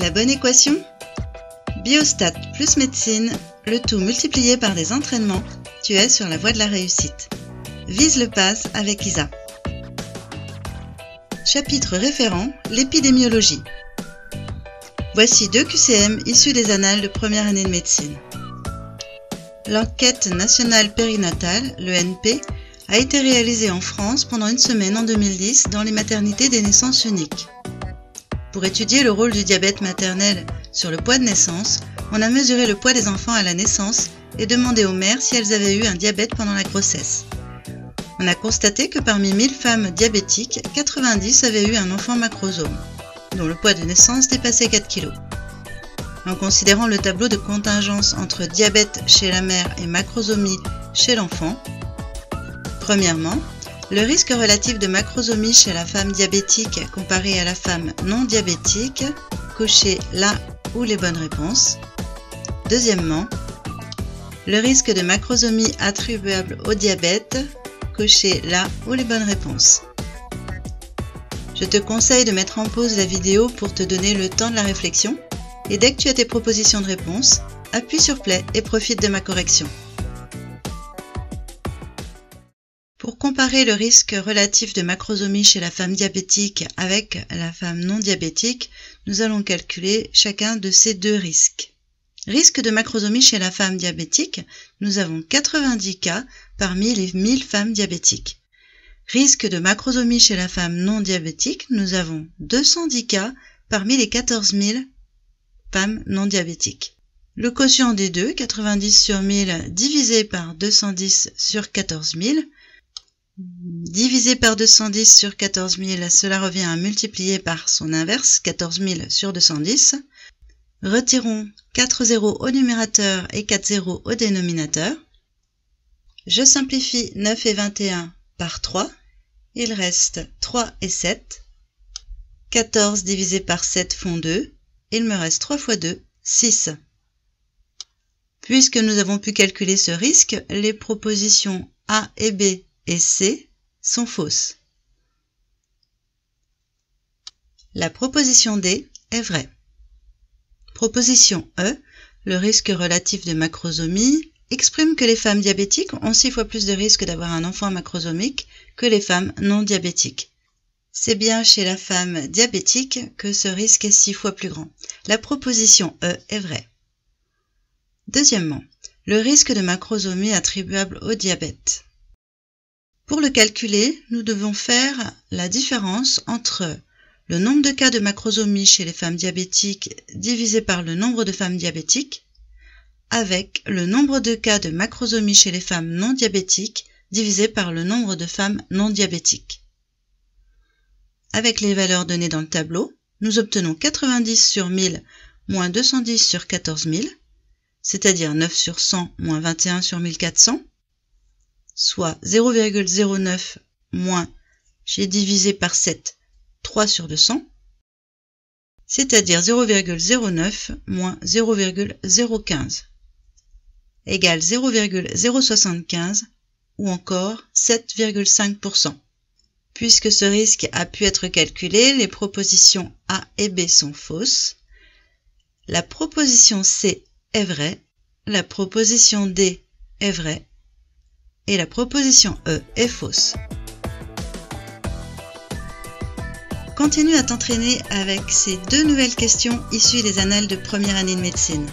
La bonne équation? Biostat plus médecine, le tout multiplié par des entraînements, tu es sur la voie de la réussite. Vise le pass avec Isa. Chapitre référent, l'épidémiologie. Voici 2 QCM issus des annales de première année de médecine. L'enquête nationale périnatale, l'ENP, a été réalisée en France pendant une semaine en 2010 dans les maternités des naissances uniques. Pour étudier le rôle du diabète maternel sur le poids de naissance, on a mesuré le poids des enfants à la naissance et demandé aux mères si elles avaient eu un diabète pendant la grossesse. On a constaté que parmi 1000 femmes diabétiques, 90 avaient eu un enfant macrosome, dont le poids de naissance dépassait 4 kg. En considérant le tableau de contingence entre diabète chez la mère et macrosomie chez l'enfant, premièrement, le risque relatif de macrosomie chez la femme diabétique comparé à la femme non diabétique, cochez là ou les bonnes réponses. Deuxièmement, le risque de macrosomie attribuable au diabète, cochez là ou les bonnes réponses. Je te conseille de mettre en pause la vidéo pour te donner le temps de la réflexion et dès que tu as tes propositions de réponse, appuie sur play et profite de ma correction. Pour comparer le risque relatif de macrosomie chez la femme diabétique avec la femme non diabétique, nous allons calculer chacun de ces 2 risques. Risque de macrosomie chez la femme diabétique, nous avons 90 cas parmi les 1000 femmes diabétiques. Risque de macrosomie chez la femme non diabétique, nous avons 210 cas parmi les 14 000 femmes non diabétiques. Le quotient des deux, 90 sur 1000 divisé par 210 sur 14 000, divisé par 210 sur 14 000, cela revient à multiplier par son inverse, 14 000 sur 210. Retirons 4 zéros au numérateur et 4 zéros au dénominateur. Je simplifie 9 et 21 par 3. Il reste 3 et 7. 14 divisé par 7 font 2. Il me reste 3 fois 2, 6. Puisque nous avons pu calculer ce risque, les propositions A et B et C sont fausses. La proposition D est vraie. Proposition E, le risque relatif de macrosomie, exprime que les femmes diabétiques ont 6 fois plus de risque d'avoir un enfant macrosomique que les femmes non diabétiques. C'est bien chez la femme diabétique que ce risque est 6 fois plus grand. La proposition E est vraie. Deuxièmement, le risque de macrosomie attribuable au diabète. Pour le calculer, nous devons faire la différence entre le nombre de cas de macrosomie chez les femmes diabétiques divisé par le nombre de femmes diabétiques avec le nombre de cas de macrosomie chez les femmes non diabétiques divisé par le nombre de femmes non diabétiques. Avec les valeurs données dans le tableau, nous obtenons 90 sur 1000 moins 210 sur 14 000, c'est-à-dire 9 sur 100 moins 21 sur 1400, soit 0,09 moins, j'ai divisé par 7, 3 sur 200, c'est-à-dire 0,09 moins 0,015, égale 0,075 ou encore 7,5%. Puisque ce risque a pu être calculé, les propositions A et B sont fausses. La proposition C est vraie, la proposition D est vraie et la proposition E est fausse. Continue à t'entraîner avec ces 2 nouvelles questions issues des annales de première année de médecine.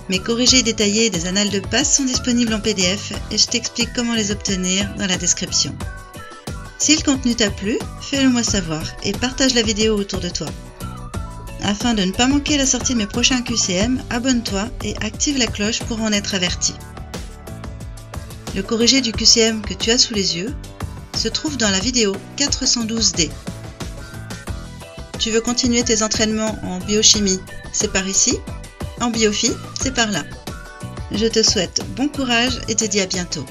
Mes corrigés détaillés des annales de passe sont disponibles en PDF et je t'explique comment les obtenir dans la description. Si le contenu t'a plu, fais-le moi savoir et partage la vidéo autour de toi. Afin de ne pas manquer la sortie de mes prochains QCM, abonne-toi et active la cloche pour en être averti. Le corrigé du QCM que tu as sous les yeux se trouve dans la vidéo 412D. Tu veux continuer tes entraînements en biochimie, c'est par ici. En biophie, c'est par là. Je te souhaite bon courage et te dis à bientôt.